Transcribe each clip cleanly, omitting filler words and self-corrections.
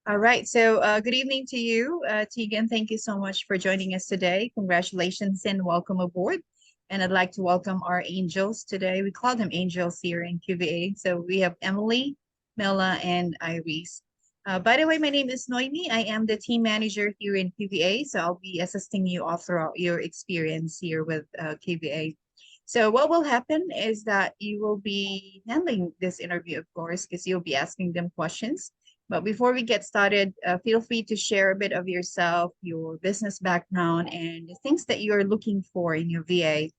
All right. So, good evening to you, Tegan. Thank you so much for joining us today. Congratulations and welcome aboard. And I'd like to welcome our angels today. We call them angels here in QVA. So we have Emily, Mila, and Iris. By the way, my name is Noemi. I am the team manager here in QVA. So I'll be assisting you all throughout your experience here with QVA. So what will happen is that you will be handling this interview, of course, because you'll be asking them questions. But before we get started, feel free to share a bit of yourself, your business background, and the things that you're looking for in your VA.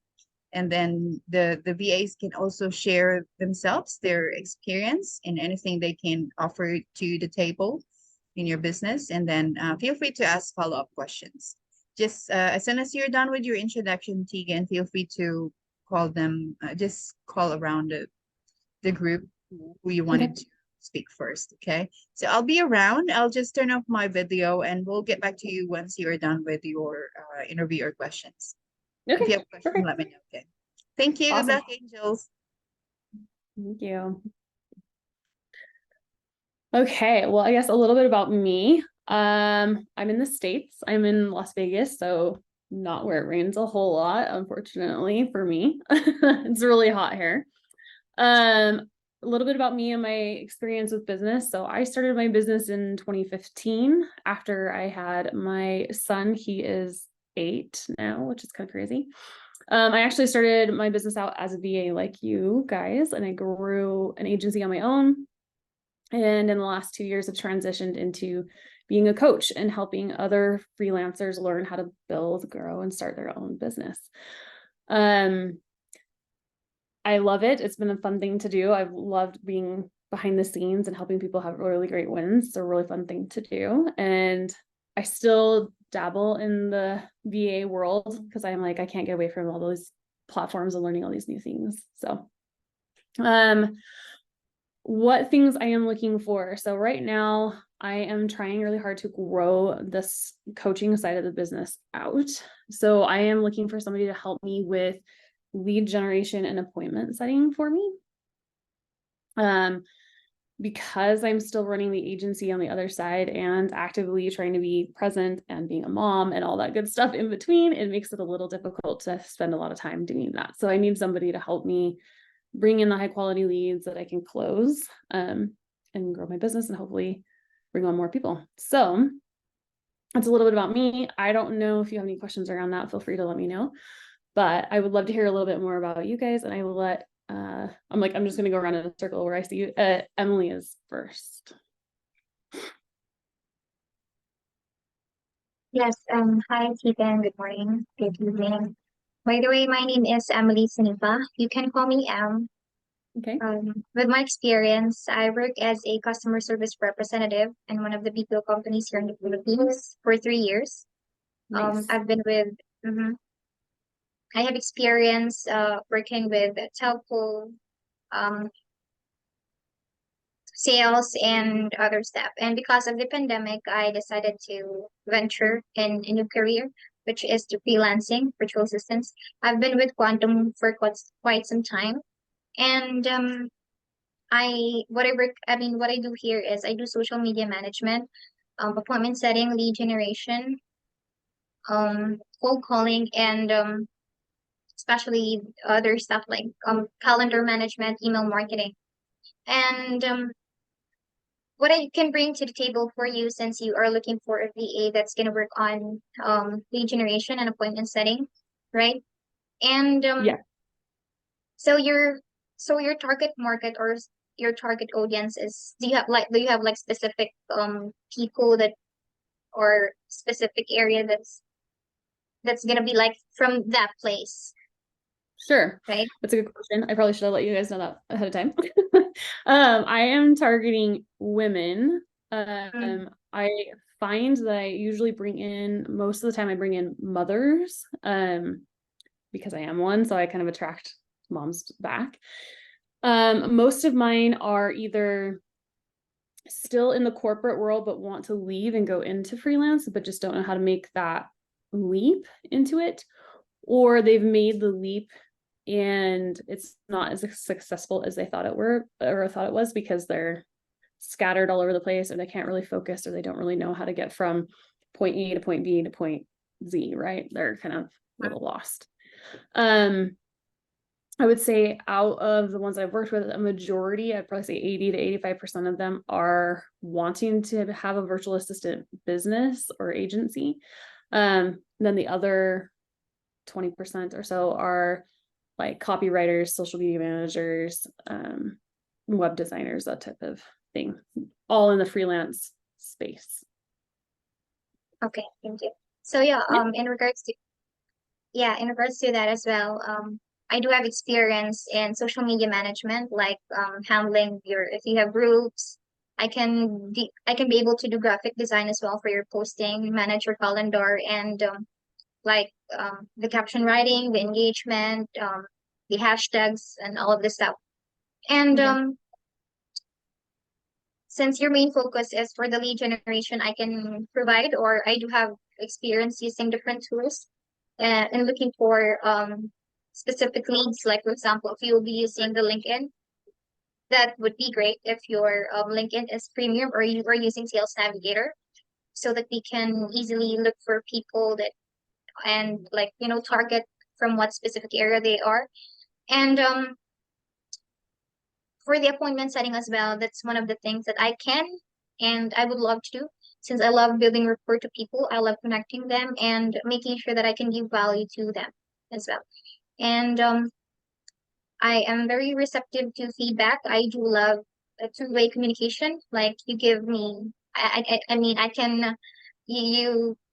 And then the VAs can also share themselves, their experience, and anything they can offer to the table in your business. And then feel free to ask follow-up questions. Just as soon as you're done with your introduction, Tegan, feel free to call them, just call around the group who you Okay. wanted to speak first. Okay. So I'll be around. I'll just turn off my video and we'll get back to you once you're done with your interview or questions. If Okay. you have a question, Perfect. let me know. Okay. Thank you. Good Awesome. luck, angels. Thank you. Okay. Well, I guess a little bit about me. I'm in the States. I'm in Las Vegas, so not where it rains a whole lot, unfortunately for me. It's really hot here. Um, a little bit about me and my experience with business. So I started my business in 2015 after I had my son. He is 8 now, which is kind of crazy. I actually started my business out as a VA like you guys, and I grew an agency on my own. And in the last 2 years, I've transitioned into being a coach and helping other freelancers learn how to build, grow, and start their own business. Um, I love it. It's been a fun thing to do. I've loved being behind the scenes and helping people have really great wins. It's a really fun thing to do. And I still dabble in the VA world because I'm like, I can't get away from all those platforms and learning all these new things. So, what things I am looking for. So right now I am trying really hard to grow this coaching side of the business out. So I am looking for somebody to help me with lead generation and appointment setting for me. Because I'm still running the agency on the other side and actively trying to be present and being a mom and all that good stuff in between, it makes it a little difficult to spend a lot of time doing that. So I need somebody to help me bring in the high quality leads that I can close and grow my business and hopefully bring on more people. So that's a little bit about me. I don't know if you have any questions around that. Feel free to let me know. But I would love to hear a little bit more about you guys. And I will let, I'm just going to go around in a circle where I see you. Emily is first. Yes, hi, Tegan. Good morning. Good evening. By the way, my name is Emily Sinipa. You can call me Em. Okay. With my experience, I work as a customer service representative in one of the BPO companies here in the Philippines for 3 years. Nice. I've been with, mhm. I have experience working with telco, um, sales, and other stuff. And because of the pandemic, I decided to venture in a new career, which is to freelancing virtual assistants. I've been with Quantum for quite some time, and what I do here is I do social media management, appointment setting, lead generation, cold calling, and especially other stuff like calendar management, email marketing, and what I can bring to the table for you, since you are looking for a VA that's going to work on lead generation and appointment setting, right? And Yeah. so your your target market or your target audience is, do you have like specific people that, or specific area that's going to be like from that place, Sure. right? That's a good question. I probably should have let you guys know that ahead of time. I am targeting women. I find that I usually bring in, most of the time I bring in mothers, because I am one, so I kind of attract moms back. Most of mine are either still in the corporate world but want to leave and go into freelance, but just don't know how to make that leap into it, or they've made the leap and it's not as successful as they thought it were or thought it was because they're scattered all over the place, or they can't really focus, or they don't really know how to get from point A to point B to point Z, right? They're kind of a little lost. I would say out of the ones I've worked with, a majority, I'd probably say 80 to 85% of them are wanting to have a virtual assistant business or agency. Then the other 20% or so are like copywriters, social media managers, web designers, that type of thing, all in the freelance space. Okay, thank you. So yeah, in regards to that as well, I do have experience in social media management, like handling if you have groups, I can be able to do graphic design as well for your posting, manage your calendar, and the caption writing, the engagement, the hashtags, and all of this stuff. And since your main focus is for the lead generation, I can provide, or I do have experience using different tools and looking for specific leads. Like, for example, if you'll be using the LinkedIn, that would be great if your LinkedIn is premium, or you are using Sales Navigator, so that we can easily look for people that, and target from what specific area they are. And for the appointment setting as well, that's one of the things that I can and I would love to do. Since I love building rapport to people, I love connecting them and making sure that I can give value to them as well. And I am very receptive to feedback. I do love a two-way communication. Like, you give me, I mean, I can,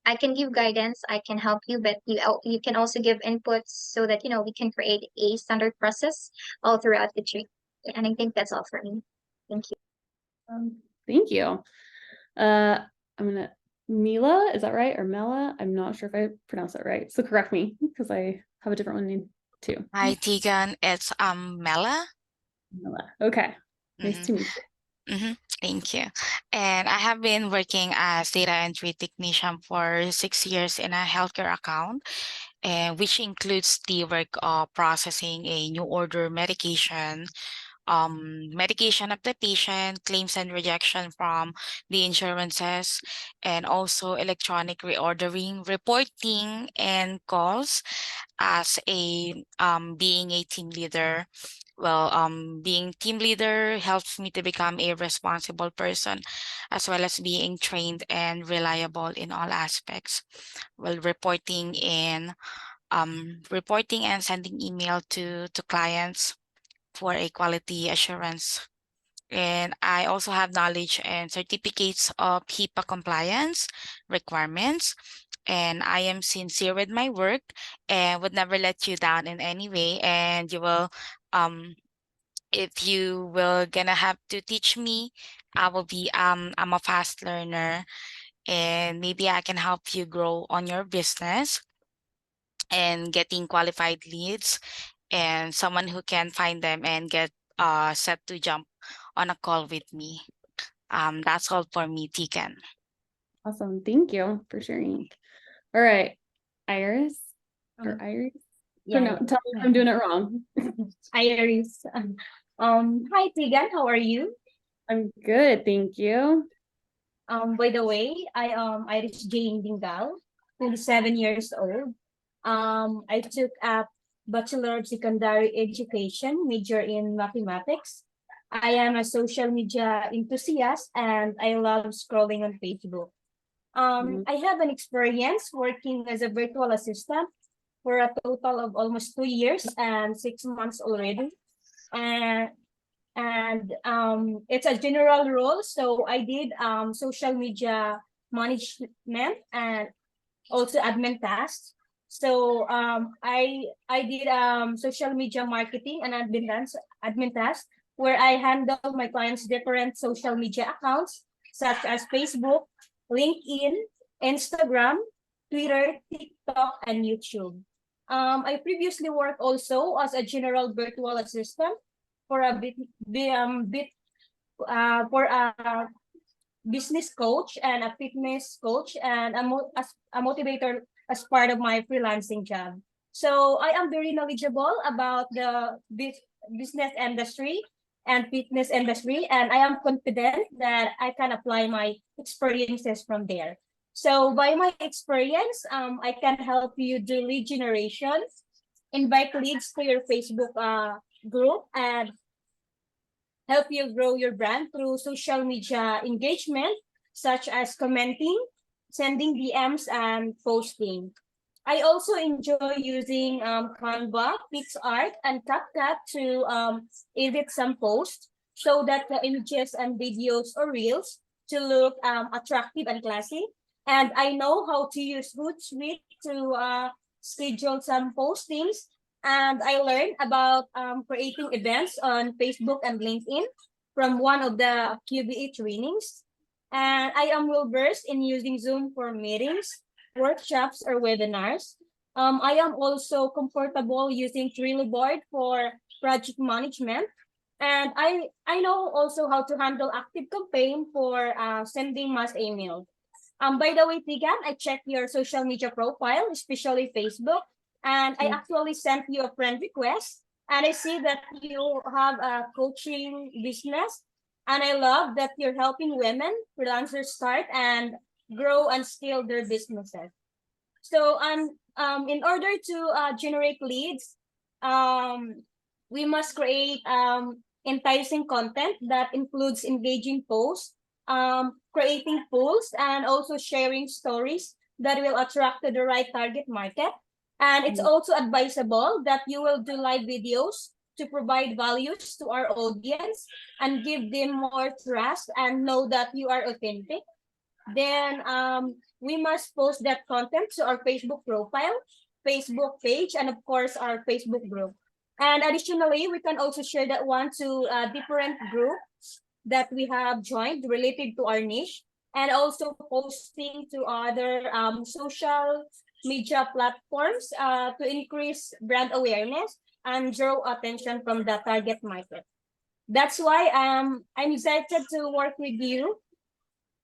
I can give guidance, I can help you, but you can also give inputs so that, we can create a standard process all throughout the trip. And I think that's all for me. Thank you. Thank you. I'm gonna Mila, is that right? Or Mela? I'm not sure if I pronounced that right. So correct me, because I have a different one too. Hi, Tegan. It's Mila. Mela. Okay. Nice to meet you. Thank you. And I have been working as data entry technician for 6 years in a healthcare account, and which includes the work of processing a new order medication, medication of the patient, claims and rejection from the insurances, and also electronic reordering, reporting, and calls. As a being a team leader, being team leader helps me to become a responsible person, as well as being trained and reliable in all aspects. Reporting and sending email to clients for a quality assurance. And I also have knowledge and certificates of HIPAA compliance requirements. And I am sincere with my work and would never let you down in any way. And you will, if you will gonna have to teach me, I'm a fast learner, and maybe I can help you grow on your business and getting qualified leads, and someone who can find them and get set to jump on a call with me. That's all for me, Tegan. Awesome. Thank you for sharing. All right. Iris or Iris? Yeah. Tell me if I'm doing it wrong. Iris. Hi, Tegan. How are you? I'm good. Thank you. By the way, I Iris Jane Dingal, 27 years old. I took a Bachelor of Secondary Education, major in mathematics. I am a social media enthusiast and I love scrolling on Facebook. I have an experience working as a virtual assistant for a total of almost 2 years and 6 months already. And it's a general role. So I did social media management and also admin tasks. So I did social media marketing and admin tasks where I handle my clients' different social media accounts such as Facebook, LinkedIn, Instagram, Twitter, TikTok, and YouTube. I previously worked also as a general virtual assistant for a business coach and a fitness coach and a motivator as part of my freelancing job. So I am very knowledgeable about the business industry and fitness industry, and I am confident that I can apply my experiences from there. So by my experience, I can help you do lead generation, invite leads to your Facebook group, and help you grow your brand through social media engagement, such as commenting, sending DMs, and posting. I also enjoy using Canva, PixArt, and CapCut to edit some posts so that the images and videos or reels to look attractive and classy. And I know how to use Hootsuite to schedule some postings. And I learned about creating events on Facebook and LinkedIn from one of the QVA trainings. And I am well versed in using Zoom for meetings, workshops, or webinars. I am also comfortable using Trello board for project management. And I know also how to handle active campaign for sending mass email. By the way, Tegan, I checked your social media profile, especially Facebook, and I actually sent you a friend request. And I see that you have a coaching business, and I love that you're helping women freelancers start and grow and scale their businesses. So, in order to generate leads, we must create enticing content that includes engaging posts, creating polls, and also sharing stories that will attract to the right target market. And it's also advisable that you will do live videos to provide values to our audience and give them more trust and know that you are authentic. Then we must post that content to our Facebook profile, Facebook page, and of course our Facebook group. And additionally, we can also share that one to different groups that we have joined related to our niche, and also posting to other social media platforms to increase brand awareness and draw attention from the target market. That's why I'm excited to work with you,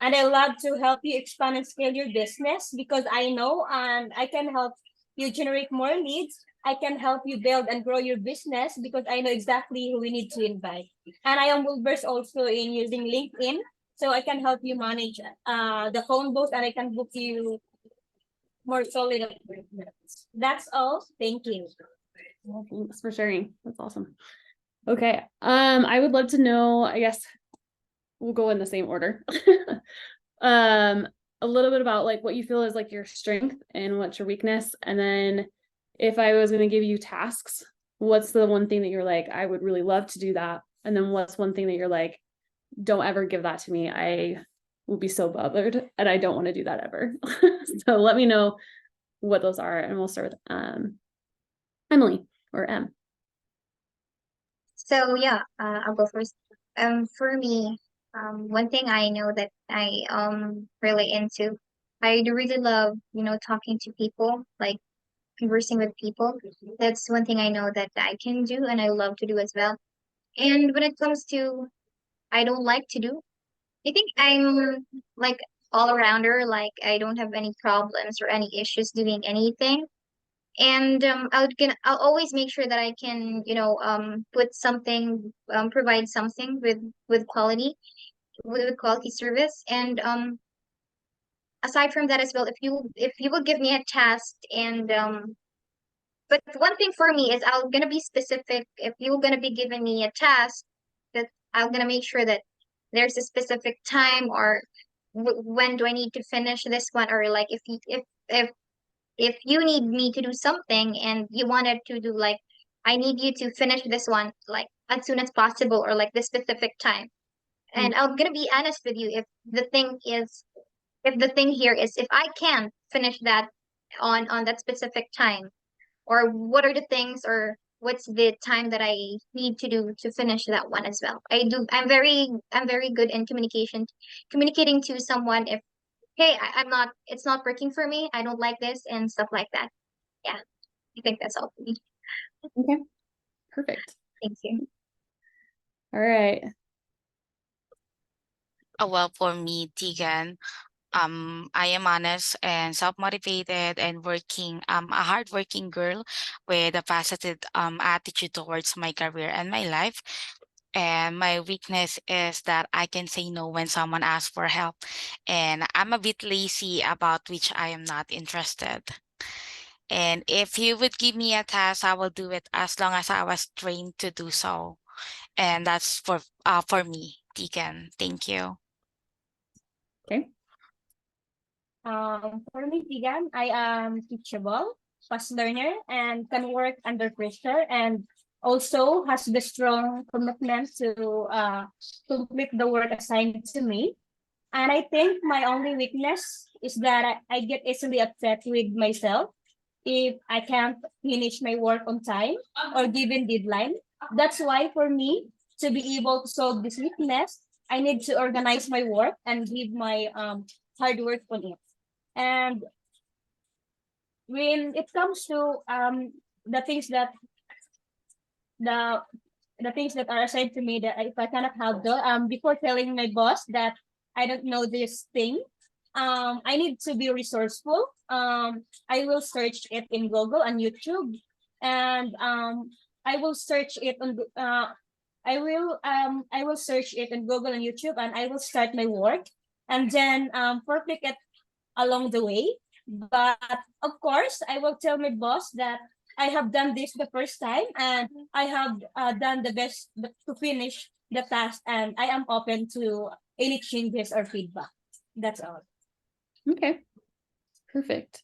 and I love to help you expand and scale your business because I know and I can help you generate more leads. I can help you build and grow your business because I know exactly who we need to invite. And I am well versed also in using LinkedIn, so I can help you manage the phone books, and I can book you more solid appointments. That's all. Thank you. Well, thanks for sharing. That's awesome. Okay. I would love to know, I guess we'll go in the same order. A little bit about like what you feel is like your strength and what's your weakness. And then if I was going to give you tasks, what's the one thing that you're like, I would really love to do that? And then what's one thing that you're like, don't ever give that to me. I will be so bothered and I don't want to do that ever. So let me know what those are, and we'll start with Emily or M. So yeah, I'll go first. For me, one thing I know that I really into, I do really love, talking to people, like conversing with people. That's one thing I know that I can do and I love to do as well. And when it comes to I don't like to do, I think I'm like all arounder, like I don't have any problems or any issues doing anything. And I'll always make sure that I can, put something, provide something with quality, with quality service. And aside from that as well, if you will give me a task, and but one thing for me is I'm gonna be specific. If you're gonna be giving me a task, that I'm gonna make sure that there's a specific time, or when do I need to finish this one, or like if you need me to do something and you wanted to do, like, I need you to finish this one like as soon as possible, or like this specific time. And I'm gonna be honest with you, if the thing here is if I can't finish that on that specific time, or what are the things, or what's the time that I need to do to finish that one as well. I'm very good in communicating to someone if, hey, I'm not, it's not working for me, I don't like this and stuff like that. Yeah, I think that's all for me. Okay, perfect. Thank you. All right. Well, for me, Tegan, I am honest and self-motivated and working, a hardworking girl with a positive attitude towards my career and my life. And my weakness is that I can say no when someone asks for help. And I'm a bit lazy about which I am not interested. And if you would give me a task, I will do it as long as I was trained to do so. And that's for me, Tegan. Thank you. Okay. For me, Tegan, I am teachable, fast learner, and can work under pressure, and also has the strong commitment to complete the work assigned to me. And I think my only weakness is that I get easily upset with myself if I can't finish my work on time or given deadline. That's why for me to be able to solve this weakness, I need to organize my work and give my hard work on it. And when it comes to the things that the the things that are assigned to me that if I cannot handle, before telling my boss that I don't know this thing, I need to be resourceful. I will search it in Google and YouTube, and I will search it on I will search it in Google and YouTube, and I will start my work, and then perfect it along the way. But of course, I will tell my boss that I have done this the first time, and I have done the best to finish the task, and I am open to any changes or feedback. That's all. Okay. Perfect.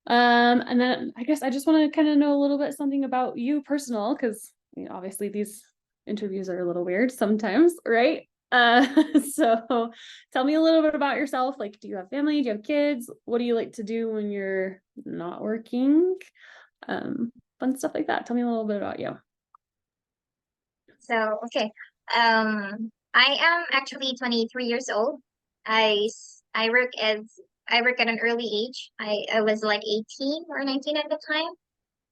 And then I guess I just want to kind of know a little bit something about you personal, because obviously these interviews are a little weird sometimes, right? So tell me a little bit about yourself. Like, do you have family? Do you have kids? What do you like to do when you're not working? Fun stuff like that. Tell me a little bit about you. So, okay. I am actually 23 years old. I work at an early age. I was like 18 or 19 at the time.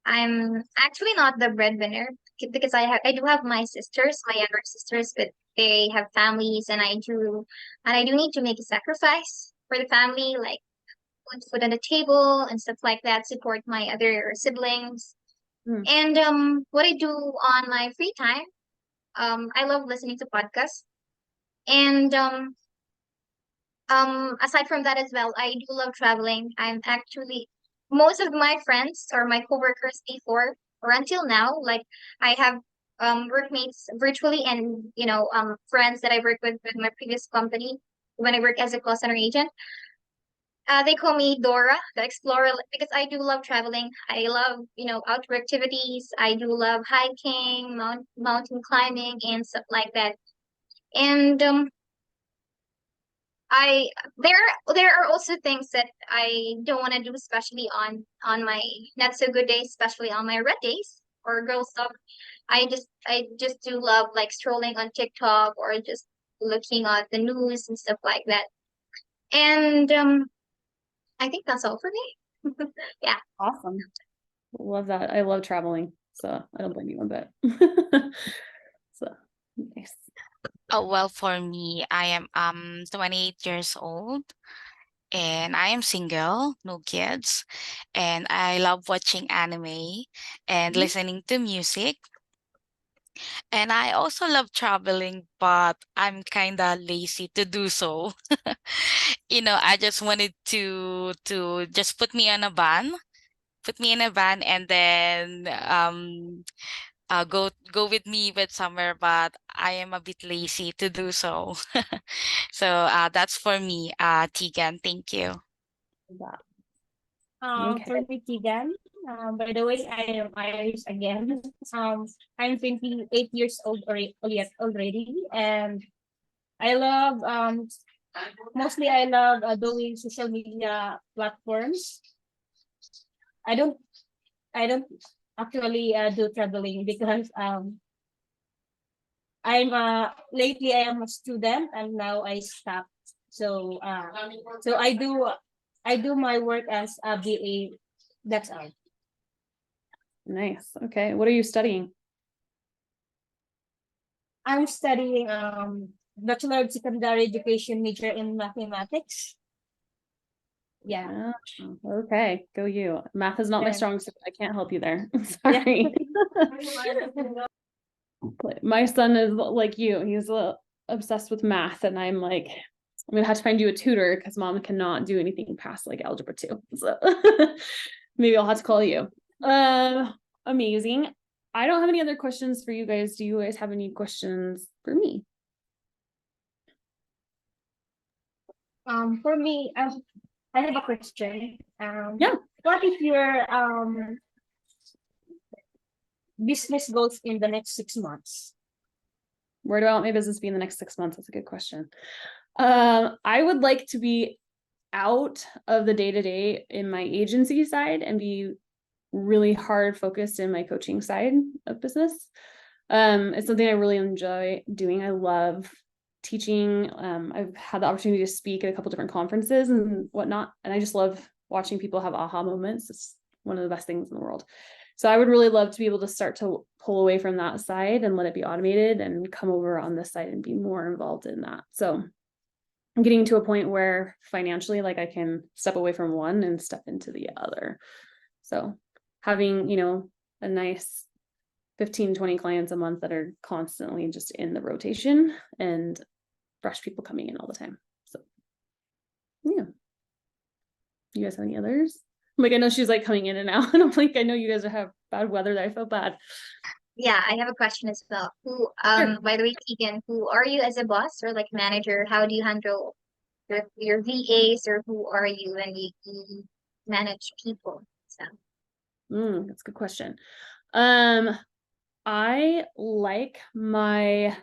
I'm actually not the breadwinner because I do have my sisters, my younger sisters, but they have families, and I do need to make a sacrifice for the family, like put food on the table and stuff like that, support my other siblings. Mm. And what I do on my free time, I love listening to podcasts. And aside from that as well, I do love traveling. I'm actually most of my friends or my coworkers before or until now, like I have workmates virtually, and friends that I work with my previous company when I work as a call center agent. They call me Dora, the explorer, because I do love traveling. I love, outdoor activities. I do love hiking, mountain climbing, and stuff like that. And I there are also things that I don't want to do, especially on my not so good days, especially on my red days or girl stuff. I just do love like strolling on TikTok or just looking at the news and stuff like that. And I think that's all for me. Yeah. Awesome. Love that. I love traveling, so I don't blame you one bit. So nice. Oh, well, for me, I am 28 years old, and I am single, no kids, and I love watching anime and Mhm. listening to music. And I also love traveling, but I'm kind of lazy to do so. I just wanted to just put me in a van, and then go with me with somewhere, but I am a bit lazy to do so. So that's for me, Tegan. Thank you. That. Okay. For me, Tegan, by the way, I am Irish again. I'm 28 years old already, and I love mostly I love doing social media platforms. I don't I don't actually do traveling because I'm lately I am a student, and now I stopped. So I do my work as a BA. That's all. Nice. Okay. What are you studying? I'm studying Bachelor of Secondary Education major in mathematics. Yeah. Okay. Go you. Math is not my Yeah. strong suit. I can't help you there. Yeah. Sorry. My son is like you. He's obsessed with math, and I'm like, I'm gonna have to find you a tutor because mom cannot do anything past like algebra 2. So maybe I'll have to call you. Amazing. I don't have any other questions for you guys. Do you guys have any questions for me? For me, I have a question. Yeah. What is your business goals in the next 6 months? Where do I want my business to be in the next 6 months? That's a good question. I would like to be out of the day-to-day in my agency side and be really hard focused in my coaching side of business. It's something I really enjoy doing. I love teaching. I've had the opportunity to speak at a couple different conferences and whatnot, and I just love watching people have aha moments. It's one of the best things in the world. So I would really love to be able to start to pull away from that side and let it be automated and come over on this side and be more involved in that. So I'm getting to a point where financially, like I can step away from one and step into the other. So having, a nice 15, 20 clients a month that are constantly just in the rotation and fresh people coming in all the time. So yeah. You guys have any others? Like, I know she's like coming in and out, and I'm like, I know you guys have bad weather that I feel bad. Yeah, I have a question as well. Sure. By the way, Tegan, who are you as a boss or like manager? How do you handle your VAs, or who are you when you manage people? So That's a good question. I like my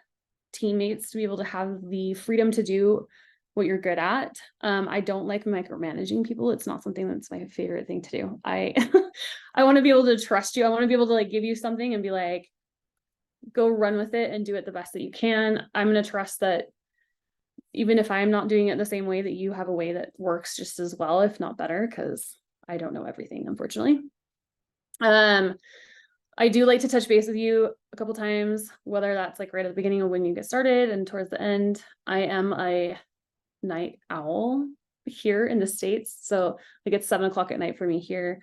teammates to be able to have the freedom to do what you're good at. I don't like micromanaging people. It's not something that's my favorite thing to do. I want to be able to trust you. I want to be able to like give you something and be like, go run with it and do it the best that you can. I'm going to trust that even if I'm not doing it the same way, that you have a way that works just as well, if not better, because I don't know everything, unfortunately. I do like to touch base with you a couple times, whether that's like right at the beginning of when you get started and towards the end. I am a night owl here in the States. So like it's 7 o'clock at night for me here.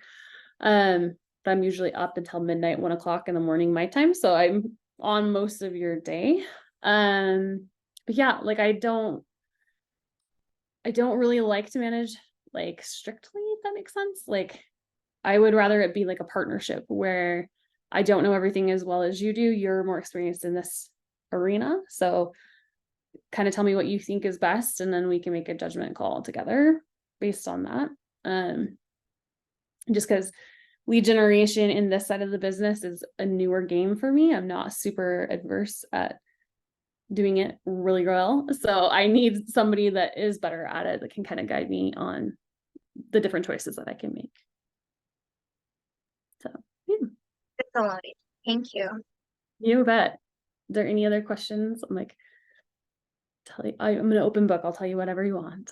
But I'm usually up until midnight, 1 o'clock in the morning, my time. So I'm on most of your day. But yeah, like I don't really like to manage like strictly, if that makes sense. Like I would rather it be like a partnership where I don't know everything as well as you do. You're more experienced in this arena. So kind of tell me what you think is best, and then we can make a judgment call together based on that. Just because lead generation in this side of the business is a newer game for me. I'm not super adverse at doing it really well. So I need somebody that is better at it, that can kind of guide me on the different choices that I can make. So yeah. that's a lot. Thank you. You bet. Is there any other questions? I'm like, I'm an open book. I'll tell you whatever you want.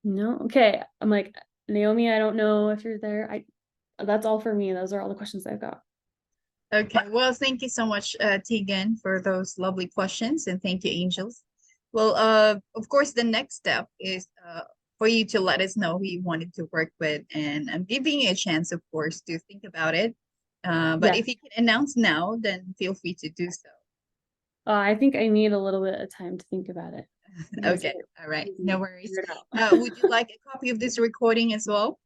No? Okay. I'm like, Naomi, I don't know if you're there. That's all for me. Those are all the questions I've got. Okay, well, thank you so much, Tegan, for those lovely questions, and thank you, Angels. Well, of course, the next step is for you to let us know who you wanted to work with, and I'm giving you a chance, of course, to think about it. But Yeah. if you can announce now, then feel free to do so. I think I need a little bit of time to think about it. Okay, all right, no worries. Figure it out. Would you like a copy of this recording as well?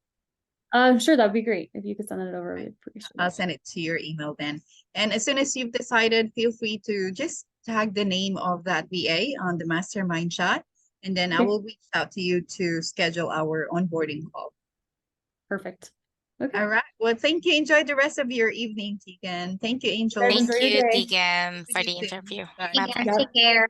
Sure, that'd be great if you could send it over. Right. We'd appreciate I'll it. send it to your email then. And as soon as you've decided, feel free to just tag the name of that VA on the mastermind chat, and then I Okay. will reach out to you to schedule our onboarding call. Perfect. Okay. All right. Well, thank you. Enjoy the rest of your evening, Tegan. Thank you, Angel. Guys, Thank enjoy your you, day. Tegan, See for you the soon. interview. Bye. Bye-bye. Tegan, take care.